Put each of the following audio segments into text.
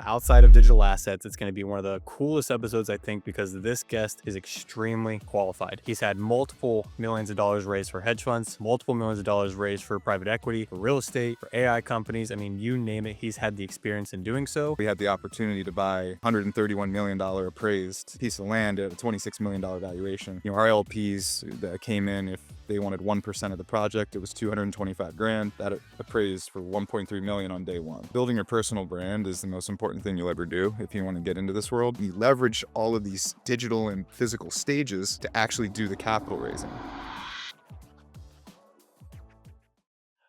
outside of digital assets. It's going to be one of the coolest episodes, I think, because this guest is extremely qualified. He's had multiple millions of dollars raised for hedge funds, multiple millions of dollars raised for private equity, for real estate, for AI companies. I mean, you name it, he's had the experience in doing so. We had the opportunity to buy $131 million appraised piece of land at a $26 million valuation. Our LPs that came in, if they wanted 1% of the project, it was 225 grand. That appraised for 1.3 million on day one. Building your personal brand is the most important thing you'll ever do if you want to get into this world. You leverage all of these digital and physical stages to actually do the capital raising.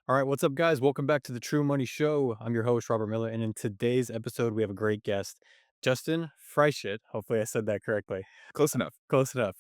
All right, what's up, guys? Welcome back to the TRU Money Show. I'm your host, Robert Miller, and in today's episode, we have a great guest, Justin Freishtat. Hopefully, I said that correctly. Close enough. Close enough.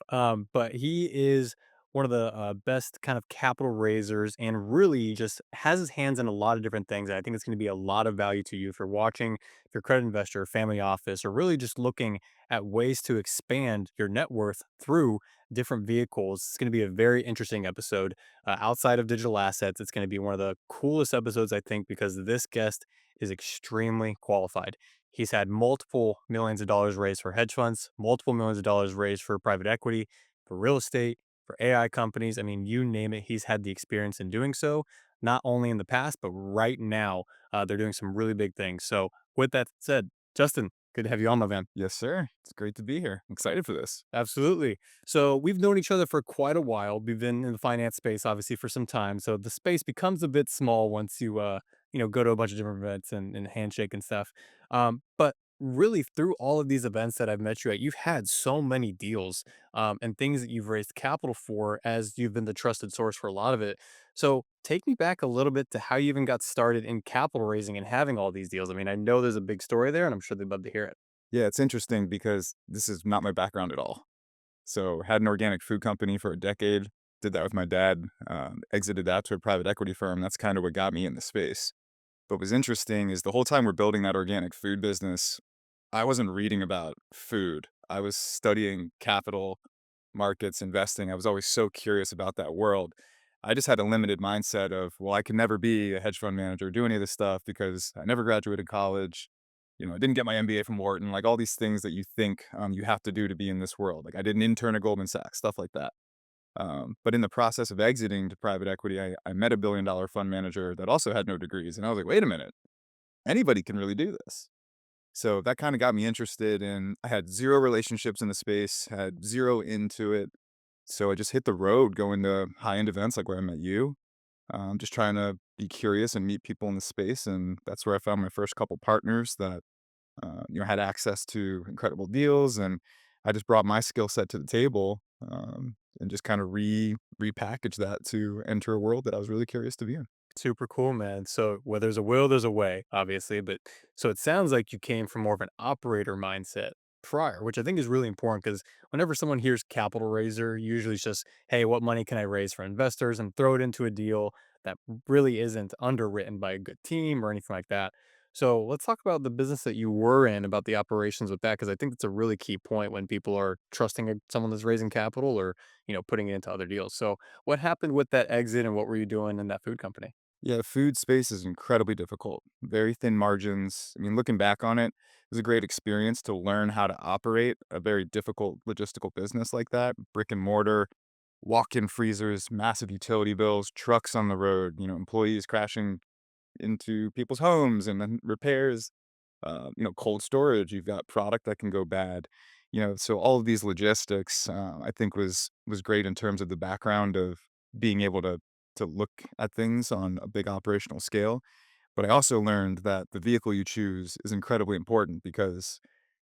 But he is one of the best kind of capital raisers and really just has his hands in a lot of different things. And I think it's going to be a lot of value to you if you're watching, if you're a credit investor, family office, or really just looking at ways to expand your net worth through different vehicles. It's going to be a very interesting episode. Outside of digital assets, it's going to be one of the coolest episodes, I think, because this guest is extremely qualified. He's had multiple millions of dollars raised for hedge funds, multiple millions of dollars raised for private equity, for real estate, for AI companies. I mean, you name it, he's had the experience in doing so, not only in the past, but right now, they're doing some really big things. So, with that said, Justin, good to have you on, my man. Yes, sir. It's great to be here. I'm excited for this. Absolutely. So we've known each other for quite a while. We've been in the finance space, obviously, for some time. So the space becomes a bit small once you go to a bunch of different events and handshake and stuff. But really, through all of these events that I've met you at, you've had so many deals and things that you've raised capital for, as you've been the trusted source for a lot of it. So take me back a little bit to how you even got started in capital raising and having all these deals. I mean, I know there's a big story there, and I'm sure they'd love to hear it. Yeah, it's interesting because this is not my background at all. So had an organic food company for a decade, did that with my dad, exited that to a private equity firm. That's kind of what got me in the space. But what's interesting is the whole time we're building that organic food business, I wasn't reading about food. I was studying capital markets, investing. I was always so curious about that world. I just had a limited mindset of, well, I could never be a hedge fund manager, do any of this stuff because I never graduated college. I didn't get my MBA from Wharton, like all these things that you think you have to do to be in this world. Like I did an intern at Goldman Sachs, stuff like that. But in the process of exiting to private equity, I met a billion-dollar fund manager that also had no degrees. And I was like, wait a minute, anybody can really do this. So that kind of got me interested in, I had zero relationships in the space, had zero into it. So I just hit the road going to high-end events like where I met you. Just trying to be curious and meet people in the space. And that's where I found my first couple partners that, had access to incredible deals. And I just brought my skill set to the table and just kind of repackaged that to enter a world that I was really curious to be in. Super cool, man. So where there's a will, there's a way, obviously. But so it sounds like you came from more of an operator mindset prior, which I think is really important because whenever someone hears capital raiser, usually it's just, hey, what money can I raise for investors and throw it into a deal that really isn't underwritten by a good team or anything like that. So let's talk about the business that you were in, about the operations with that, because I think it's a really key point when people are trusting someone that's raising capital or, putting it into other deals. So what happened with that exit and what were you doing in that food company? Yeah, food space is incredibly difficult. Very thin margins. I mean, looking back on it, it was a great experience to learn how to operate a very difficult logistical business like that. Brick and mortar, walk-in freezers, massive utility bills, trucks on the road, employees crashing into people's homes and then repairs, cold storage. You've got product that can go bad. So all of these logistics, I think was great in terms of the background of being able to look at things on a big operational scale. But I also learned that the vehicle you choose is incredibly important because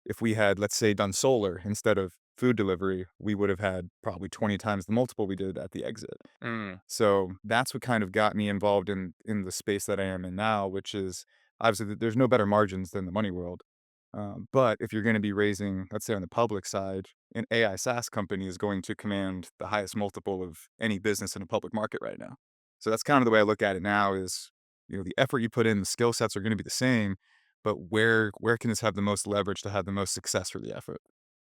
if we had, let's say, done solar instead of food delivery, we would have had probably 20 times the multiple we did at the exit. Mm. So that's what kind of got me involved in the space that I am in now, which is obviously there's no better margins than the money world. But if you're going to be raising, let's say on the public side, an AI SaaS company is going to command the highest multiple of any business in a public market right now. So that's kind of the way I look at it now is, the effort you put in, the skill sets are going to be the same, but where can this have the most leverage to have the most success for the effort?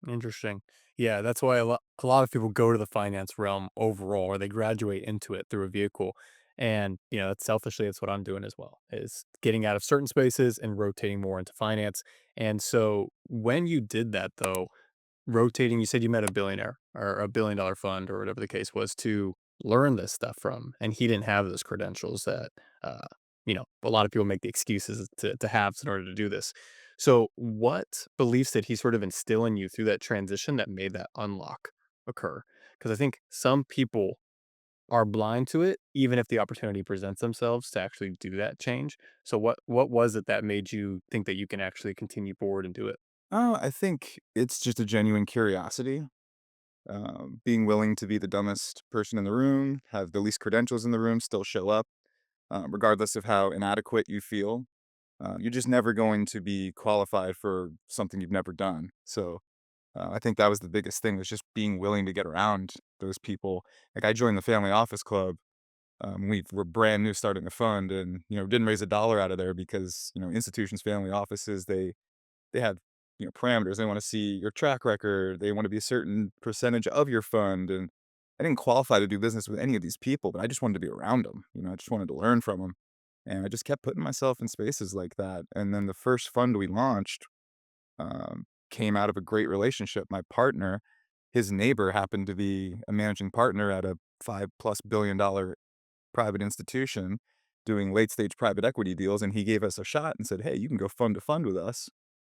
Interesting. Yeah, that's why a lot of people go to the finance realm overall, or they graduate into it through a vehicle. And, that's selfishly, that's what I'm doing as well, is getting out of certain spaces and rotating more into finance. And so when you did that though, rotating, you said you met a billionaire or a $1 billion fund or whatever the case was to learn this stuff from, and he didn't have those credentials that, a lot of people make the excuses to have in order to do this. So what beliefs did he sort of instill in you through that transition that made that unlock occur? Because I think some people are blind to it, even if the opportunity presents themselves to actually do that change. So what was it that made you think that you can actually continue forward and do it? Oh, I think it's just a genuine curiosity. Being willing to be the dumbest person in the room, have the least credentials in the room, still show up, regardless of how inadequate you feel. You're just never going to be qualified for something you've never done. So I think that was the biggest thing was just being willing to get around those people. Like I joined the family office club. We were brand new starting the fund and, didn't raise a dollar out of there because, institutions, family offices, they have, parameters. They wanna see your track record. They wanna be a certain percentage of your fund, and I didn't qualify to do business with any of these people, but I just wanted to be around them. I just wanted to learn from them, and I just kept putting myself in spaces like that, and then the first fund we launched, came out of a great relationship. My partner, his neighbor happened to be a managing partner at a 5+ billion dollar private institution doing late stage private equity deals, and he gave us a shot and said, "Hey, you can go fund to fund with us."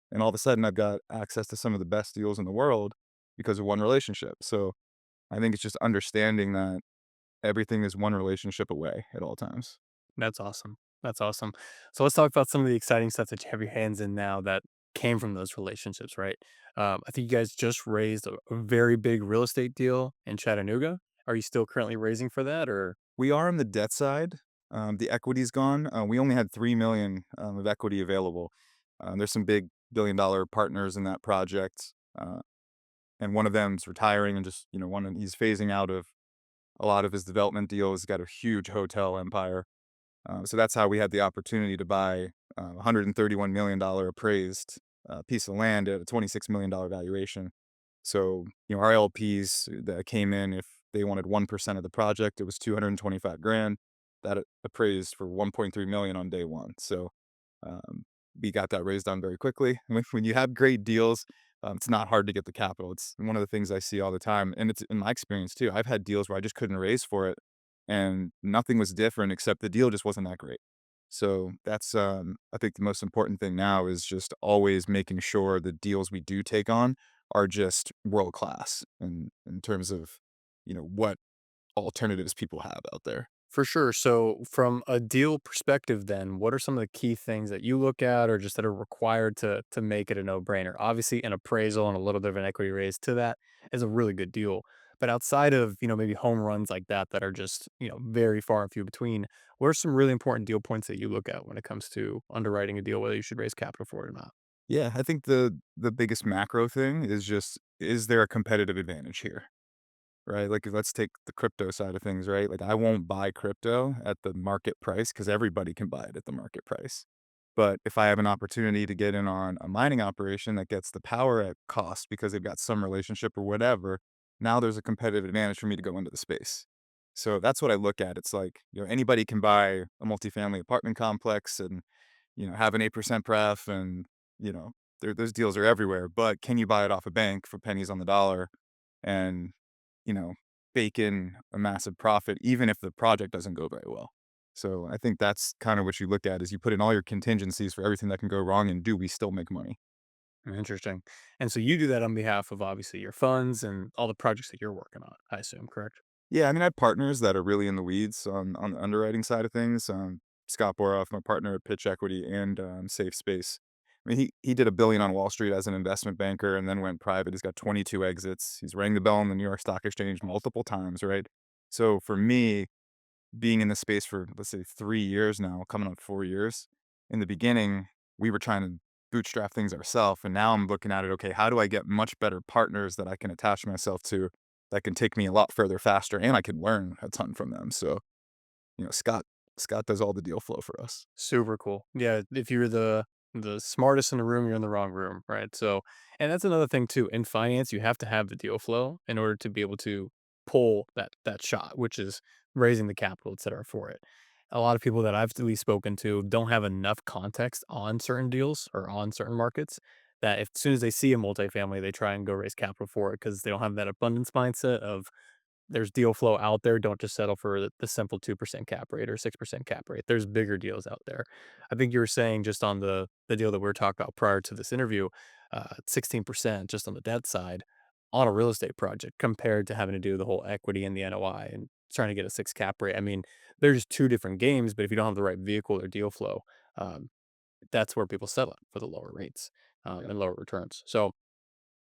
And all of a sudden, I've got access to some of the best deals in the world because of one relationship. So I think it's just understanding that everything is one relationship away at all times. That's awesome. That's awesome. So let's talk about some of the exciting stuff that you have your hands in now that came from those relationships, right? I think you guys just raised a very big real estate deal in Chattanooga. Are you still currently raising for that, or We are on the debt side. The equity's gone. We only had 3 million of equity available. There's some big billion-dollar partners in that project, and one of them's retiring and just he's phasing out of a lot of his development deals. He's got a huge hotel empire. So that's how we had the opportunity to buy $131 million appraised piece of land at a $26 million valuation. So, our LPs that came in, if they wanted 1% of the project, it was 225 grand. That appraised for 1.3 million on day one. So, um, we got that raised on very quickly. When you have great deals, it's not hard to get the capital. It's one of the things I see all the time, and it's in my experience too. I've had deals where I just couldn't raise for it, and nothing was different except the deal just wasn't that great. So that's, I think the most important thing now is just always making sure the deals we do take on are just world class in terms of, what alternatives people have out there. for sure? So from a deal perspective, then what are some of the key things that you look at, or just that are required to make it a no brainer? Obviously, an appraisal and a little bit of an equity raise to that is a really good deal. But outside of maybe home runs like that are just very far and few between, what are some really important deal points that you look at when it comes to underwriting a deal, whether you should raise capital for it or not? Yeah, I think the biggest macro thing is just, is there a competitive advantage here? Right? Like, let's take the crypto side of things, right? Like, I won't buy crypto at the market price because everybody can buy it at the market price. But if I have an opportunity to get in on a mining operation that gets the power at cost because they've got some relationship or whatever, now there's a competitive advantage for me to go into the space. So that's what I look at. It's like, anybody can buy a multifamily apartment complex and, have an 8% pref and, you know, those deals are everywhere. But can you buy it off a bank for pennies on the dollar? And you know, bake in a massive profit even if the project doesn't go very well. So I think that's kind of what you look at is you put in all your contingencies for everything that can go wrong and do we still make money? Interesting. And so you do that on behalf of obviously your funds and all the projects that you're working on, I assume, correct? Yeah, I mean, I have partners that are really in the weeds on the underwriting side of things. Scott Boroff, my partner at Pitch Equity and Safe Space. I mean, he did a billion on Wall Street as an investment banker and then went private. He's got 22 exits. He's rang the bell on the New York Stock Exchange multiple times, right? So for me, being in this space for, let's say, 3 years now, coming on 4 years. In the beginning, we were trying to bootstrap things ourselves, and now I'm looking at it, okay, how do I get much better partners that I can attach myself to that can take me a lot further faster, and I can learn a ton from them. So, Scott does all the deal flow for us. Super cool. Yeah, if you're the smartest in the room, you're in the wrong room, right? So, and that's another thing too. In finance, you have to have the deal flow in order to be able to pull that shot, which is raising the capital, et cetera, for it. A lot of people that I've at least spoken to don't have enough context on certain deals or on certain markets that if as soon as they see a multifamily, they try and go raise capital for it because they don't have that abundance mindset of there's deal flow out there. Don't just settle for the simple 2% cap rate or 6% cap rate. There's bigger deals out there. I think you were saying just on the deal that we were talking about prior to this interview, 16% just on the debt side on a real estate project compared to having to do the whole equity and the NOI and trying to get a 6 cap rate. I mean, there's two different games, but if you don't have the right vehicle or deal flow, um, that's where people settle for the lower rates Yeah. and lower returns. So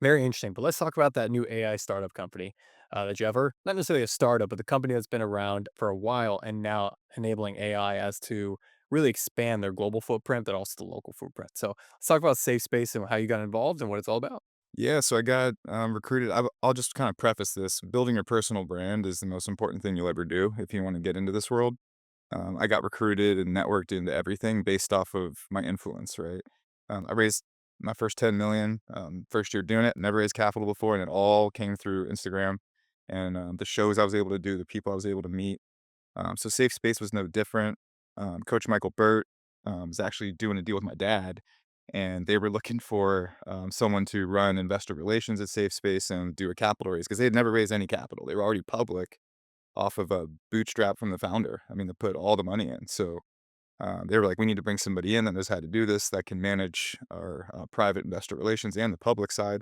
very interesting. But let's talk about that new AI startup company that you ever, not necessarily a startup, but the company that's been around for a while and now enabling AI as to really expand their global footprint, but also the local footprint. So let's talk about Safe Space and how you got involved and what it's all about. Yeah, so I got, recruited. I'll just kinda preface this. Building your personal brand is the most important thing you'll ever do if you wanna get into this world. I got recruited and networked into everything based off of my influence, right? I raised my first 10,000,000, first year doing it, never raised capital before, and it all came through Instagram and, the shows I was able to do, the people I was able to meet. So Safe Space was no different. Coach Michael Burt, was actually doing a deal with my dad, and they were looking for, someone to run investor relations at Safe Space and do a capital raise because they had never raised any capital. They were already public off of a bootstrap from the founder. I mean, they put all the money in. So they were like, we need to bring somebody in that knows how to do this, that can manage our private investor relations and the public side.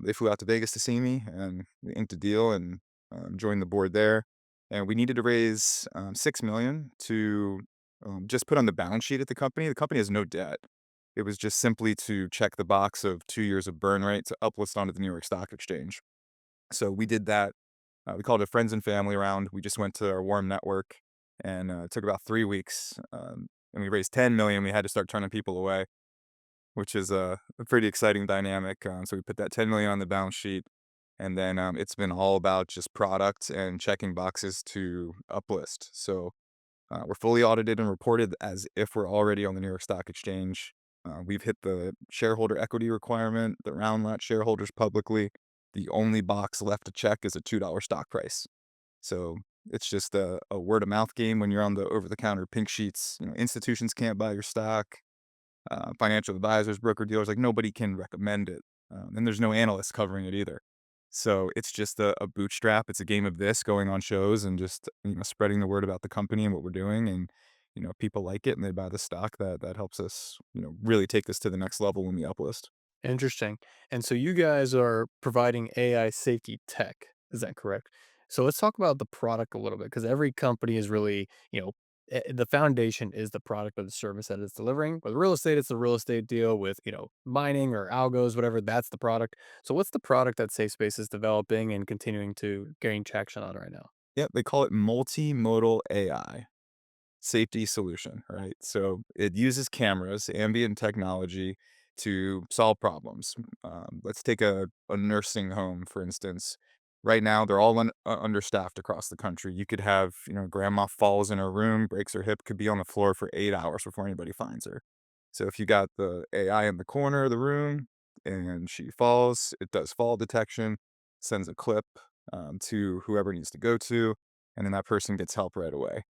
They flew out to Vegas to see me, and we inked a deal and joined the board there. And we needed to raise 6 million to just put on the balance sheet at the company. The company has no debt. It was just simply to check the box of 2 years of burn rate to uplist onto the New York Stock Exchange. So we did that. We called it a friends and family round. We just went to our warm network, and it took about 3 weeks. And we raised 10 million. We had to start turning people away, which is a pretty exciting dynamic. So we put that 10 million on the balance sheet, and then it's been all about just product and checking boxes to uplist. So we're fully audited and reported as if we're already on the New York Stock Exchange. We've hit the shareholder equity requirement, the round lot shareholders publicly. The only box left to check is a $2 stock price. So it's just a word of mouth game when you're on the over the counter pink sheets. Institutions can't buy your stock, financial advisors, broker dealers, like nobody can recommend it. And there's no analysts covering it either. So it's just a bootstrap. It's a game of this going on shows and just, spreading the word about the company and what we're doing. And, people like it and they buy the stock that helps us, really take this to the next level when we uplist. Interesting. And so you guys are providing AI safety tech. Is that correct? So let's talk about the product a little bit because every company is really, the foundation is the product or the service that it's delivering. With real estate, it's the real estate deal with, mining or algos, whatever, that's the product. So what's the product that Safe Space is developing and continuing to gain traction on right now? Yeah, they call it multimodal AI. Safety solution, right? So it uses cameras, ambient technology to solve problems. Let's take a nursing home, for instance. Right now, they're all understaffed across the country. You could have, grandma falls in her room, breaks her hip, could be on the floor for 8 hours before anybody finds her. So if you got the AI in the corner of the room and she falls, it does fall detection, sends a clip to whoever it needs to go to, and then that person gets help right away.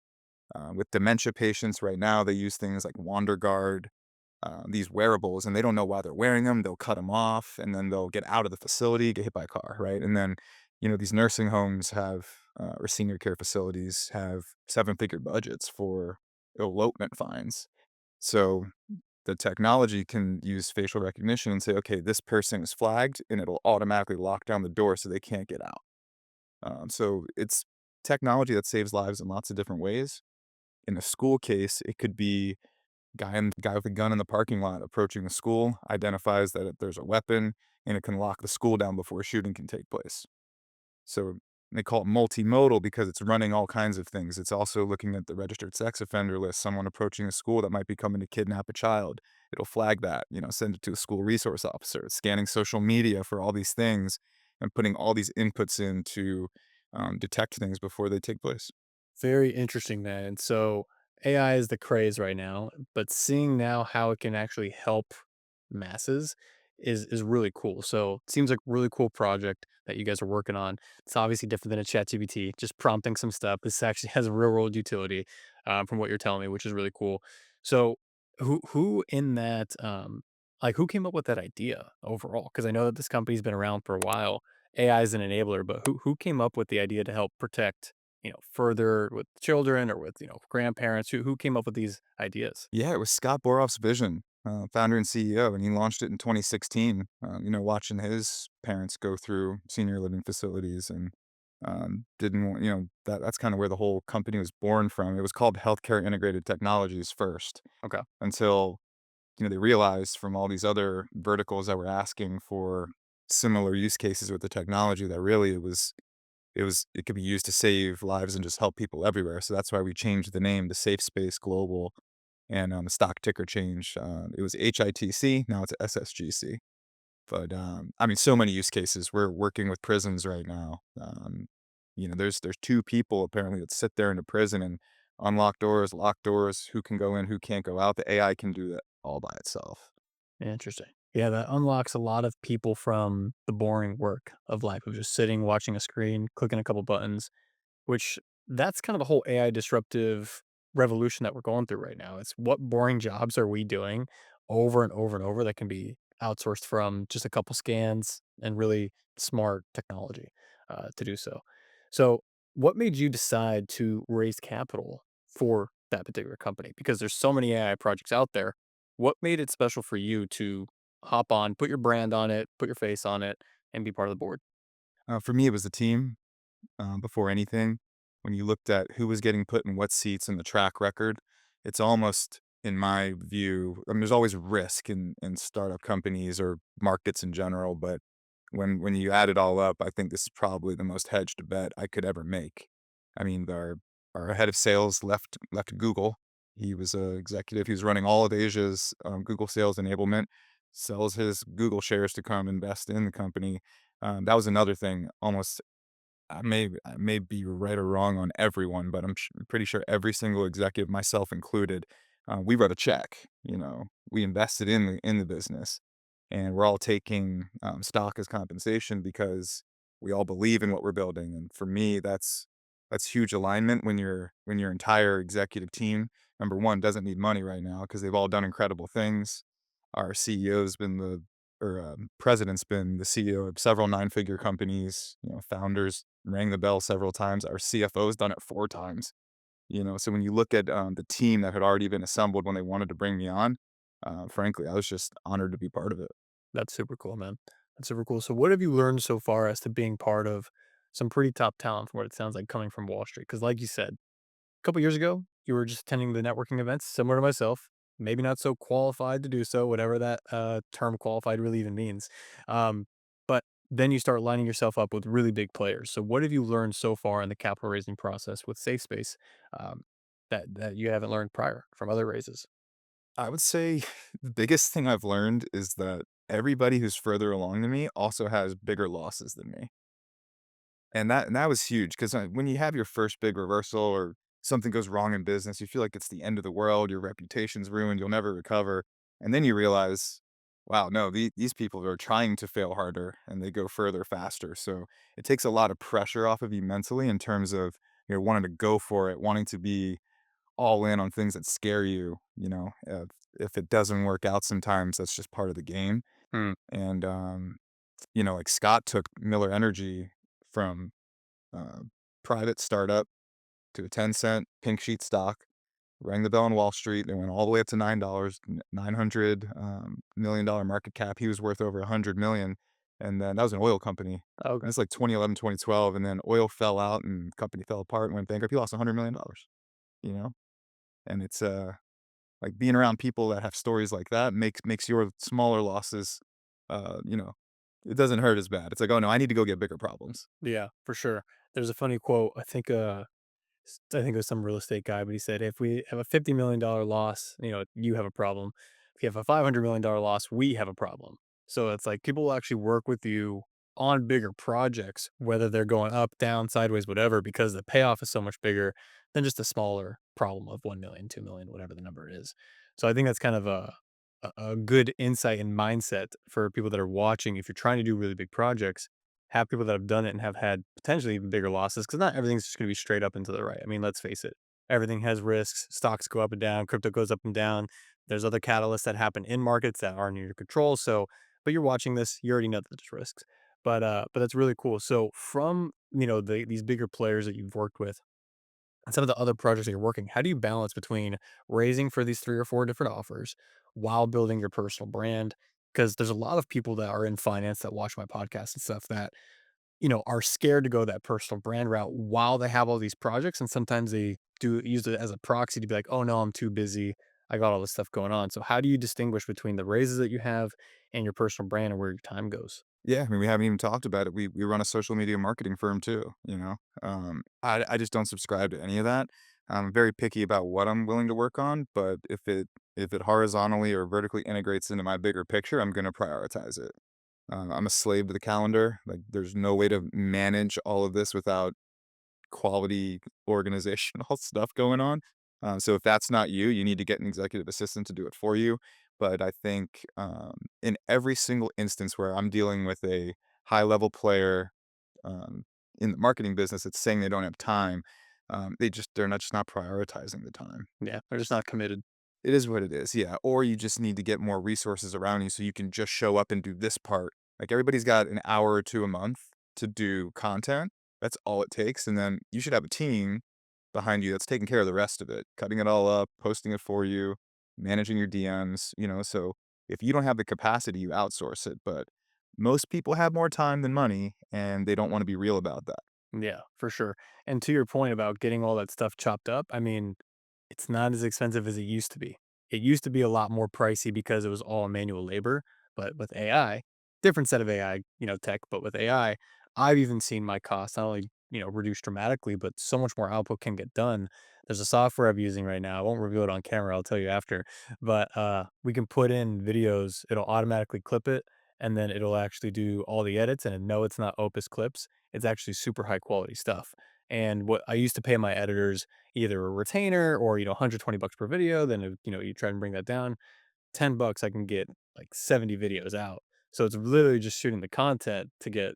With dementia patients right now, they use things like WanderGuard, these wearables, and they don't know why they're wearing them. They'll cut them off, and then they'll get out of the facility, get hit by a car, right? And then, these nursing homes have, or senior care facilities have seven-figure budgets for elopement fines. So the technology can use facial recognition and say, okay, this person is flagged, and it'll automatically lock down the door so they can't get out. So it's technology that saves lives in lots of different ways. In a school case, it could be guy with a gun in the parking lot approaching the school, identifies that there's a weapon, and it can lock the school down before a shooting can take place. So they call it multimodal because it's running all kinds of things. It's also looking at the registered sex offender list, someone approaching a school that might be coming to kidnap a child. It'll flag that, send it to a school resource officer. It's scanning social media for all these things and putting all these inputs in to detect things before they take place. Very interesting, man. And so AI is the craze right now, but seeing now how it can actually help masses is really cool. So it seems like a really cool project. that you guys are working on. It's obviously different than a ChatGPT, just prompting some stuff. This actually has a real world utility, from what you're telling me, which is really cool. So, who in that, like, who came up with that idea overall? Because I know that this company's been around for a while. AI is an enabler, but who came up with the idea to help protect, further with children or with, grandparents? Who came up with these ideas? Yeah, it was Scott Boroff's vision, founder and CEO, and he launched it in 2016. Watching his parents go through senior living facilities and didn't want, that's kind of where the whole company was born from. It was called Healthcare Integrated Technologies first Okay. until they realized from all these other verticals that were asking for similar use cases with the technology that really it could be used to save lives and just help people everywhere. So that's why we changed the name to Safe Space Global and, the stock ticker change, it was HITC, now it's SSGC. But, I mean, so many use cases. We're working with prisons right now. There's 2 people apparently that sit there in a prison and unlock doors, lock doors, who can go in, who can't go out. The AI can do that all by itself. Interesting. Yeah, that unlocks a lot of people from the boring work of life of just sitting, watching a screen, clicking a couple buttons, which that's kind of the whole AI disruptive revolution that we're going through right now. It's what boring jobs are we doing over and over and over that can be outsourced from just a couple scans and really smart technology to do so. So, what made you decide to raise capital for that particular company? Because there's so many AI projects out there. What made it special for you to hop on, put your brand on it, put your face on it, and be part of the board? For me, it was the team. Before anything. When you looked at who was getting put in what seats and the track record, it's almost, in my view, I mean, there's always risk in startup companies or markets in general, but when you add it all up, I think this is probably the most hedged bet I could ever make. I mean, our head of sales left Google. He was a executive. He was running all of Asia's Google sales enablement. Sells his Google shares to come invest in the company. That was another thing. Almost I may be right or wrong on everyone, but pretty sure every single executive, myself included, we wrote a check. We invested in the business, and we're all taking stock as compensation because we all believe in what we're building. And for me, that's huge alignment when your entire executive team, number one, doesn't need money right now because they've all done incredible things. Our CEO's been the or president's been the CEO of several nine-figure companies. Founders rang the bell several times. Our CFO's done it 4 times. So when you look at, the team that had already been assembled when they wanted to bring me on, frankly, I was just honored to be part of it. That's super cool, man. That's super cool. So what have you learned so far as to being part of some pretty top talent from what it sounds like coming from Wall Street? Because like you said, a couple years ago, you were just attending the networking events, similar to myself, maybe not so qualified to do so, whatever that term qualified really even means. But then you start lining yourself up with really big players. So what have you learned so far in the capital raising process with Safe Space um, that you haven't learned prior from other raises? I would say the biggest thing I've learned is that everybody who's further along than me also has bigger losses than me. And that was huge 'cause, when you have your first big reversal or something goes wrong in business, you feel like it's the end of the world, your reputation's ruined, you'll never recover, and then you realize, "Wow, no, these people are trying to fail harder, and they go further faster." So, it takes a lot of pressure off of you mentally in terms of, wanting to go for it, wanting to be all in on things that scare you, if it doesn't work out sometimes, that's just part of the game, Hmm. and, like, Scott took Miller Energy from uh, private startup to a 10-cent pink sheet stock, rang the bell on Wall Street. They went all the way up to $9, 900 million dollar market cap. He was worth over 100 million, and then that was an oil company. Okay. That's like 2011, 2012, and then oil fell out and the company fell apart and went bankrupt. He lost $100 million. You know, and it's like being around people that have stories like that makes your smaller losses, uh, you know, it doesn't hurt as bad. It's like, oh no, I need to go get bigger problems. Yeah, for sure. There's a funny quote. I think it was some real estate guy, but he said, if we have a $50 million loss, you have a problem. If you have a $500 million loss, we have a problem. So it's like people will actually work with you on bigger projects, whether they're going up, down, sideways, whatever, because the payoff is so much bigger than just a smaller problem of 1 million, 2 million, whatever the number is. So I think that's kind of a good insight and mindset for people that are watching. If you're trying to do really big projects, have people that have done it and have had potentially even bigger losses because not everything's just going to be straight up into the right. I mean, let's face it, everything has risks. Stocks go up and down, crypto goes up and down. There's other catalysts that happen in markets that aren't in your control. So, but you're watching this, you already know that there's risks. But that's really cool. So, from these bigger players that you've worked with, and some of the other projects that you're working, how do you balance between raising for these 3 or 4 different offers while building your personal brand? Because there's a lot of people that are in finance that watch my podcast and stuff that, are scared to go that personal brand route while they have all these projects, and sometimes they do use it as a proxy to be like, "Oh, no, I'm too busy. I got all this stuff going on." So how do you distinguish between the raises that you have and your personal brand and where your time goes? Yeah, I mean, we haven't even talked about it. We run a social media marketing firm too, you know? I just don't subscribe to any of that. I'm very picky about what I'm willing to work on, but if it horizontally or vertically integrates into my bigger picture, I'm gonna prioritize it. I'm a slave to the calendar. Like, there's no way to manage all of this without quality organizational stuff going on. So if that's not you, you need to get an executive assistant to do it for you. But I think in every single instance where I'm dealing with a high level player um, in the marketing business that's saying they don't have time, they're not just not prioritizing the time. Yeah, they're just not committed. It is what it is, yeah, or you just need to get more resources around you so you can just show up and do this part. Like, everybody's got an hour or 2 a month to do content. That's all it takes, and then you should have a team behind you that's taking care of the rest of it, cutting it all up, posting it for you, managing your DMs, so if you don't have the capacity, you outsource it, but most people have more time than money, and they don't wanna be real about that. Yeah, for sure. And to your point about getting all that stuff chopped up, I mean, it's not as expensive as it used to be. It used to be a lot more pricey because it was all manual labor, but with AI, different set of AI, tech, but with AI, I've even seen my costs not only, reduce dramatically, but so much more output can get done. There's a software I'm using right now. I won't reveal it on camera. I'll tell you after. But we can put in videos. It'll automatically clip it, and then it'll actually do all the edits. And no, it's not Opus clips. It's actually super high quality stuff. And what I used to pay my editors either a retainer or, $120 per video, then, you try and bring that down, $10, I can get like 70 videos out. So it's literally just shooting the content to get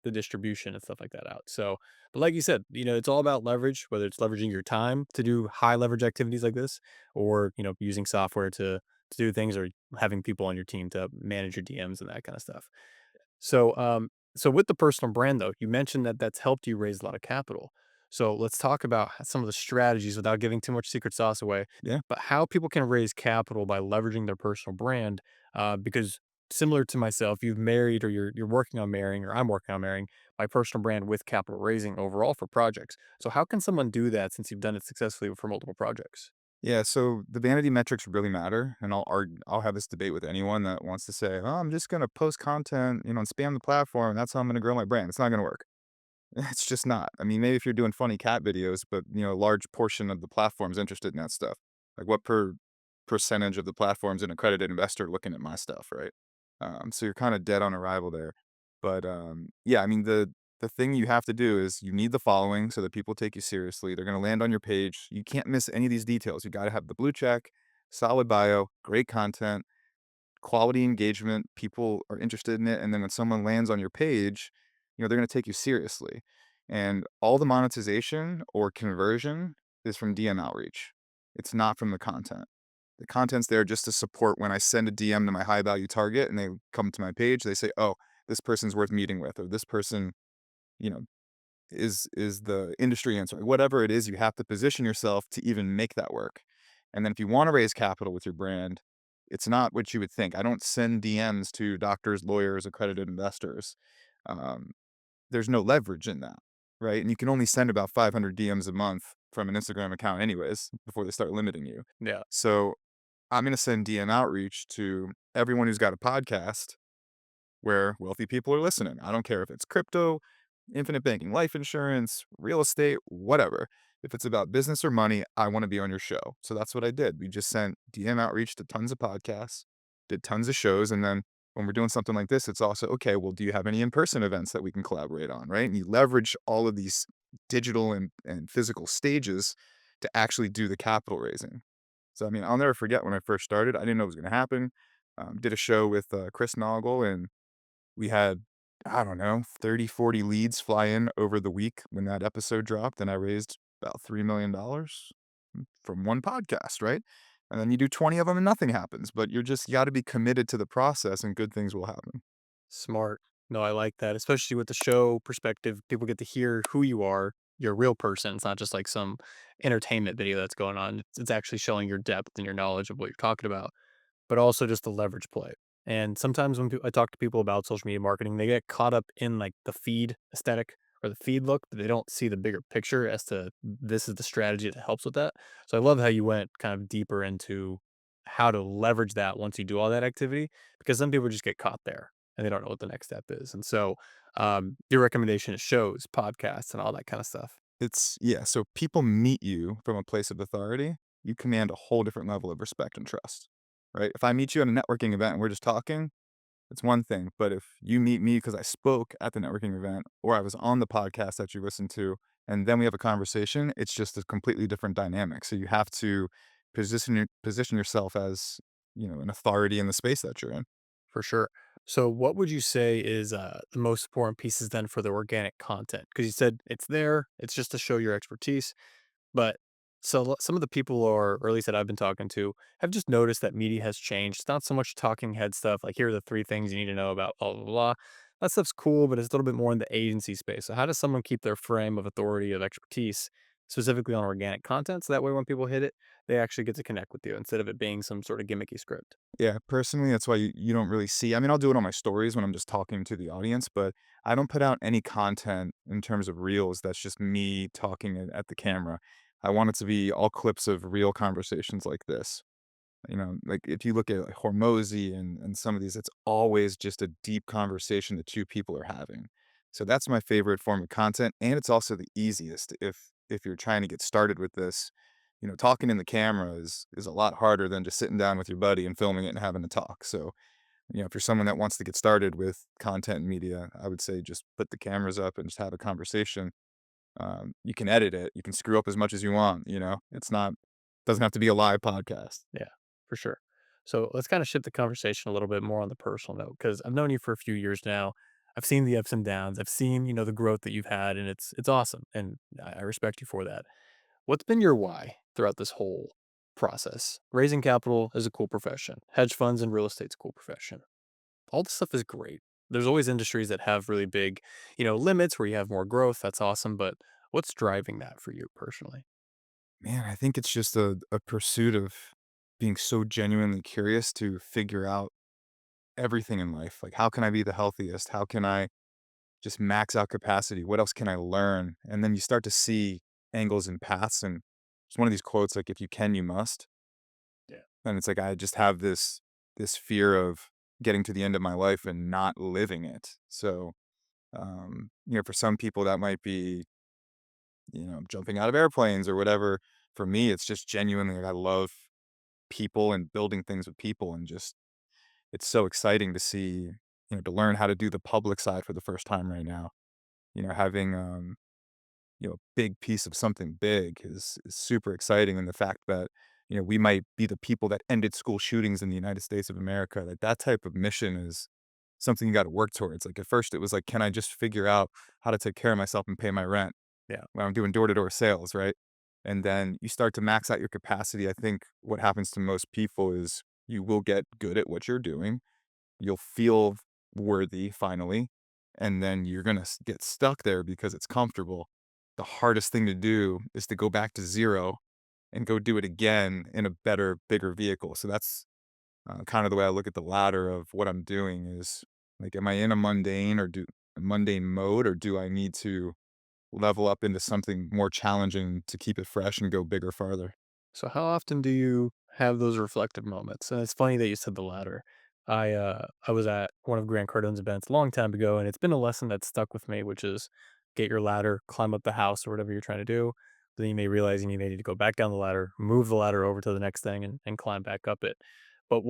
the distribution and stuff like that out. So, but like you said, it's all about leverage, whether it's leveraging your time to do high leverage activities like this, or, using software to do things, or having people on your team to manage your DMs and that kind of stuff. So with the personal brand though, you mentioned that that's helped you raise a lot of capital. So let's talk about some of the strategies without giving too much secret sauce away, Yeah. but how people can raise capital by leveraging their personal brand. Because similar to myself, you've married, or you're working on marrying, or I'm working on marrying my personal brand with capital raising overall for projects. So how can someone do that since you've done it successfully for multiple projects? Yeah, so the vanity metrics really matter, and I'll have this debate with anyone that wants to say, "Oh, I'm just gonna post content, and spam the platform, and that's how I'm gonna grow my brand." It's not gonna work. It's just not. I mean, maybe if you're doing funny cat videos, but a large portion of the platform's interested in that stuff. Like, what percentage of the platform's an accredited investor looking at my stuff, right? So you're kind of dead on arrival there. But yeah, I mean, the thing you have to do is you need the following so that people take you seriously. They're going to land on your page. You can't miss any of these details. You got to have the blue check, solid bio, great content, quality engagement, people are interested in it, and then when someone lands on your page, they're gonna take you seriously. And all the monetization or conversion is from DM outreach. It's not from the content. The content's there just to support when I send a DM to my high value target and they come to my page, they say, "Oh, this person's worth meeting with," or "This person, you know, is the industry answer." Whatever it is, you have to position yourself to even make that work. And then if you wanna raise capital with your brand, it's not what you would think. I don't send DMs to doctors, lawyers, accredited investors. Um, there's no leverage in that, right? And you can only send about 500 DMs a month from an Instagram account anyways before they start limiting you. Yeah. So, I'm gonna send DM outreach to everyone who's got a podcast where wealthy people are listening. I don't care if it's crypto, infinite banking, life insurance, real estate, whatever. If it's about business or money, I want to be on your show. So that's what I did. We just sent DM outreach to tons of podcasts, did tons of shows. And then when we're doing something like this, it's also, okay, well, do you have any in person events that we can collaborate on? Right. And you leverage all of these digital and physical stages to actually do the capital raising. So, I mean, I'll never forget when I first started, I didn't know it was going to happen. Did a show with Chris Noggle, and we had I don't know, 30, 40 leads fly in over the week when that episode dropped, and I raised about $3 million from one podcast, right? And then you do 20 of them and nothing happens, but you gotta be committed to the process and good things will happen. Smart. No, I like that, especially with the show perspective. People get to hear who you are. You're a real person. It's not just like some entertainment video that's going on. It's actually showing your depth and your knowledge of what you're talking about, but also just the leverage play. And sometimes when I talk to people about social media marketing, they get caught up in like the feed aesthetic or the feed look, but they don't see the bigger picture as to this is the strategy that helps with that. So I love how you went kind of deeper into how to leverage that once you do all that activity, because some people just get caught there and they don't know what the next step is. And so your recommendation is shows, podcasts, and all that kind of stuff. Yeah, so people meet you from a place of authority, you command a whole different level of respect and trust, right? If I meet you at a networking event and we're just talking, it's one thing, but if you meet me because I spoke at the networking event or I was on the podcast that you listened to, and then we have a conversation, it's just a completely different dynamic. So you have to position yourself as, an authority in the space that you're in. For sure. So what would you say is, the most important pieces then for the organic content? Because you said it's there, it's just to show your expertise, but some of the people or at least that I've been talking to, have just noticed that media has changed. It's not so much talking head stuff, like, "Here are the 3 things you need to know about blah, blah, blah." That stuff's cool, but it's a little bit more in the agency space. So how does someone keep their frame of authority, of expertise, specifically on organic content, so that way when people hit it, they actually get to connect with you instead of it being some sort of gimmicky script? Yeah, personally, that's why you don't really see. I mean, I'll do it on my stories when I'm just talking to the audience, but I don't put out any content in terms of reels that's just me talking at the camera. I want it to be all clips of real conversations like this. Like if you look at like Hormozy and some of these, it's always just a deep conversation the two people are having. So that's my favorite form of content, and it's also the easiest if you're trying to get started with this. Talking in the camera is a lot harder than just sitting down with your buddy and filming it and having a talk. So, if you're someone that wants to get started with content and media, I would say just put the cameras up and just have a conversation. You can edit it. You can screw up as much as you want. It's not doesn't have to be a live podcast. Yeah, for sure. So let's kind of shift the conversation a little bit more on the personal note, because I've known you for a few years now. I've seen the ups and downs. I've seen, the growth that you've had, and it's awesome, and I respect you for that. What's been your why throughout this whole process? Raising capital is a cool profession. Hedge funds and real estate's a cool profession. All this stuff is great. There's always industries that have really big, limits where you have more growth. That's awesome. But what's driving that for you personally? Man, I think it's just a pursuit of being so genuinely curious to figure out everything in life. Like, how can I be the healthiest? How can I just max out capacity? What else can I learn? And then you start to see angles and paths. And it's one of these quotes like, if you can, you must. Yeah. And it's like I just have this fear of getting to the end of my life and not living it. So for some people that might be, jumping out of airplanes or whatever. For me, it's just genuinely like I love people and building things with people and just it's so exciting to see, to learn how to do the public side for the first time right now. Having a big piece of something big is super exciting. And the fact that, we might be the people that ended school shootings in the United States of America, like that type of mission is something you got to work towards. Like at first it was like, can I just figure out how to take care of myself and pay my rent Yeah. when I'm doing door to door sales, right? And then you start to max out your capacity. I think what happens to most people is you will get good at what you're doing. You'll feel worthy finally, and then you're gonna get stuck there because it's comfortable. The hardest thing to do is to go back to 0 and go do it again in a better, bigger vehicle. So that's, kind of the way I look at the ladder of what I'm doing is, like, am I in a mundane mode, or do I need to level up into something more challenging to keep it fresh and go bigger farther? So how often do you have those reflective moments? And it's funny that you said the latter. I was at one of Grant Cardone's events a long time ago, and it's been a lesson that stuck with me, which is get your ladder, climb up the house or whatever you're trying to do. Then you may realize you may need to go back down the ladder, move the ladder over to the next thing and climb back up it. But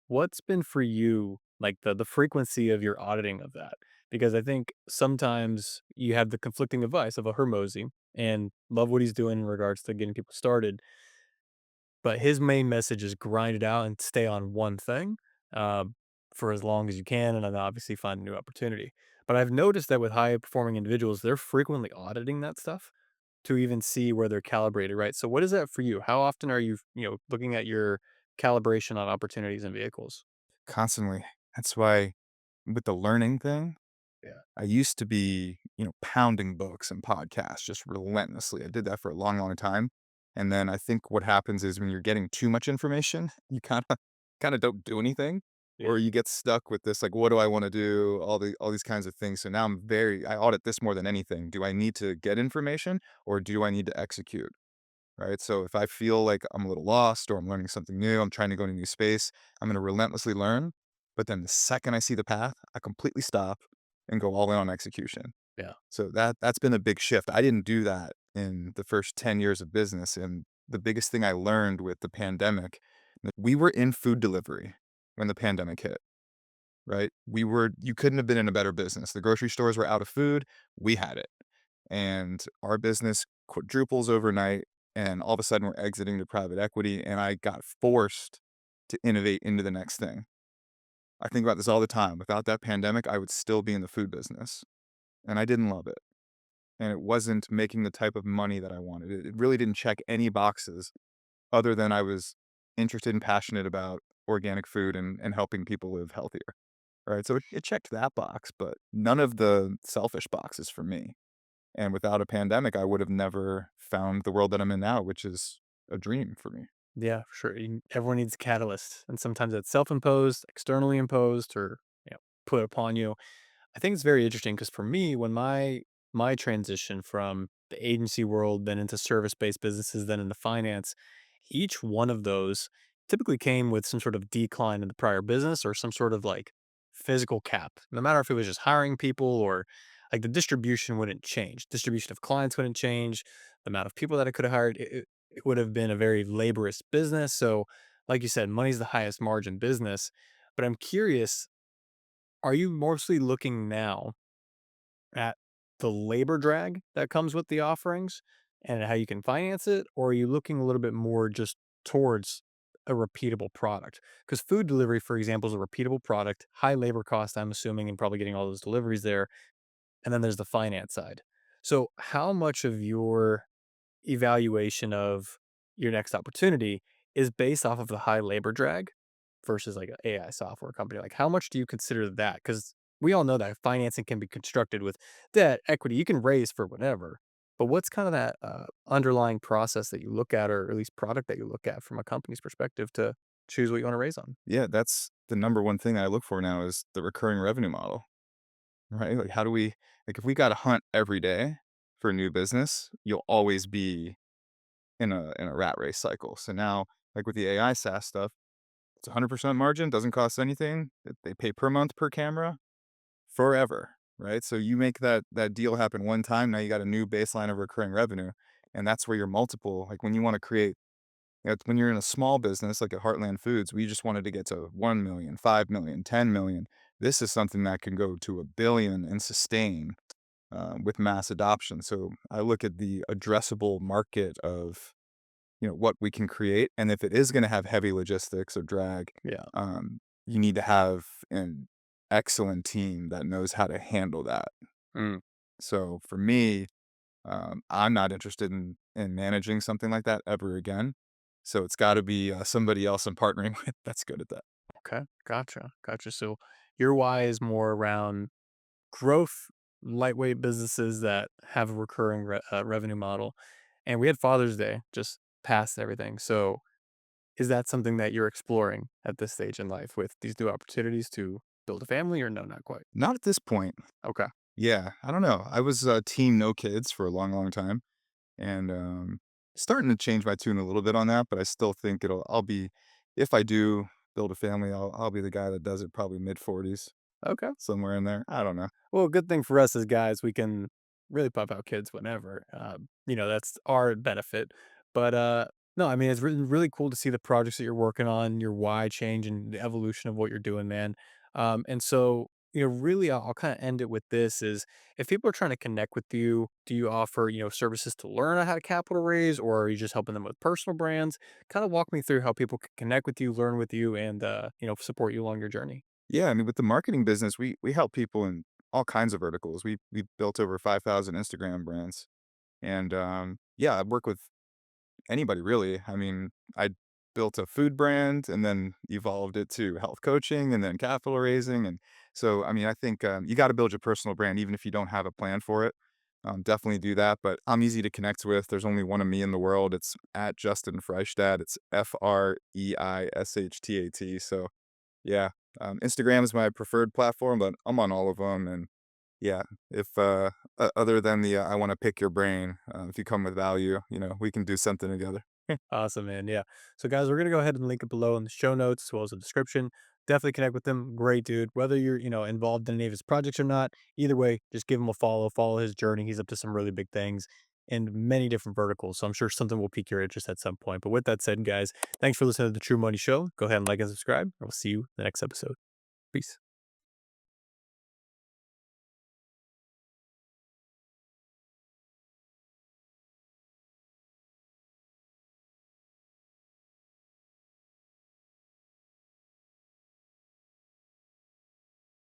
what's been for you like the frequency of your auditing of that? Because I think sometimes you have the conflicting advice of a Hermosi and love what he's doing in regards to getting people started, but his main message is grind it out and stay on one thing. for as long as you can and then obviously find a new opportunity. But I've noticed that with high performing individuals, they're frequently auditing that stuff to even see where they're calibrated, right? So what is that for you? How often are you, looking at your calibration on opportunities and vehicles? Constantly. That's why with the learning thing, Yeah. I used to be, pounding books and podcasts just relentlessly. I did that for a long, long time. And then I think what happens is when you're getting too much information, you kinda don't do anything, Yeah. or you get stuck with this, like, what do I wanna do? All these kinds of things. So now I audit this more than anything. Do I need to get information or do I need to execute? Right? So if I feel like I'm a little lost or I'm learning something new, I'm trying to go in a new space, I'm going to relentlessly learn. But then the second I see the path, I completely stop and go all in on execution. Yeah. So that's been a big shift. I didn't do that in the first 10 years of business. And the biggest thing I learned with the pandemic, we were in food delivery when the pandemic hit, right? You couldn't have been in a better business. The grocery stores were out of food. We had it and our business quadruples overnight, and all of a sudden we're exiting to private equity, and I got forced to innovate into the next thing. I think about this all the time. Without that pandemic, I would still be in the food business, and I didn't love it, and it wasn't making the type of money that I wanted. It really didn't check any boxes other than I was interested and passionate about organic food and helping people live healthier, right? So it checked that box, but none of the selfish boxes for me. And without a pandemic, I would have never found the world that I'm in now, which is a dream for me. Yeah, for sure. Everyone needs a catalyst. And sometimes it's self-imposed, externally imposed, or put upon you. I think it's very interesting because for me, when my transition from the agency world, then into service-based businesses, then into finance, each one of those typically came with some sort of decline in the prior business or some sort of like physical cap. No matter if it was just hiring people or like the distribution wouldn't change. Distribution of clients wouldn't change. The amount of people that I could have hired, it would have been a very laborious business. So, like you said, money's the highest margin business. But I'm curious, are you mostly looking now at the labor drag that comes with the offerings and how you can finance it? Or are you looking a little bit more just towards a repeatable product? Because food delivery, for example, is a repeatable product, high labor cost, I'm assuming, and probably getting all those deliveries there. And then there's the finance side. So, how much of your evaluation of your next opportunity is based off of the high labor drag versus like an AI software company? Like, how much do you consider that? Because we all know that financing can be constructed with debt, equity, you can raise for whatever. But what's kind of that underlying process that you look at, or at least product that you look at from a company's perspective to choose what you want to raise on? Yeah, that's the number one thing I look for now is the recurring revenue model, right? Like, how do we, like, if we got to hunt every day for a new business, you'll always be in a rat race cycle. So now, like with the AI SaaS stuff, it's 100% margin, doesn't cost anything. They pay per month per camera forever, right? So you make that deal happen one time, now you got a new baseline of recurring revenue, and that's where your multiple, like when you want to create, it's when you're in a small business like at Heartland Foods, we just wanted to get to 1,000,000, 5,000,000, 10,000,000. This is something that can go to 1,000,000,000 and sustain with mass adoption. So I look at the addressable market of what we can create, and if it is going to have heavy logistics or drag, Yeah. you need to have an excellent team that knows how to handle that. Mm, So for me, I'm not interested in managing something like that ever again. So it's got to be somebody else I'm partnering with that's good at that. okay. Gotcha. Gotcha. So your why is more around growth, lightweight businesses that have a recurring revenue model. And we had Father's Day just past everything. So is that something that you're exploring at this stage in life with these new opportunities to build a family, or no, not quite? Not at this point. Okay. Yeah, I don't know. I was team no kids for a long, long time, and starting to change my tune a little bit on that. But I still think I'll be, if I do build a family, I'll be the guy that does it probably mid 40s, Okay. somewhere in there. I don't know. Well, good thing for us as guys, we can really pop out kids whenever. That's our benefit. But no, I mean it's really cool to see the projects that you're working on, your why change, and the evolution of what you're doing, man. And so really, I'll kind of end it with this: is if people are trying to connect with you, do you offer services to learn on how to capital raise, or are you just helping them with personal brands? Kind of walk me through how people can connect with you, learn with you, and support you along your journey. Yeah, I mean, with the marketing business, we help people in all kinds of verticals. We built over 5,000 Instagram brands, and yeah, I work with anybody really. I mean, I built a food brand and then evolved it to health coaching and then capital raising. And so, I mean, I think you got to build your personal brand even if you don't have a plan for it. Definitely do that. But I'm easy to connect with. There's only one of me in the world. It's at Justin Freishtat. It's Freishtat. So yeah, Instagram is my preferred platform, but I'm on all of them. And yeah, if other than the I want to pick your brain, if you come with value, we can do something together. Awesome, man. Yeah. So, guys, we're gonna go ahead and link it below in the show notes as well as the description. Definitely connect with him. Great dude. Whether you're, involved in any of his projects or not, either way, just give him a follow. Follow his journey. He's up to some really big things in many different verticals. So I'm sure something will pique your interest at some point. But with that said, guys, thanks for listening to the True Money Show. Go ahead and like and subscribe. And we'll see you in the next episode. Peace.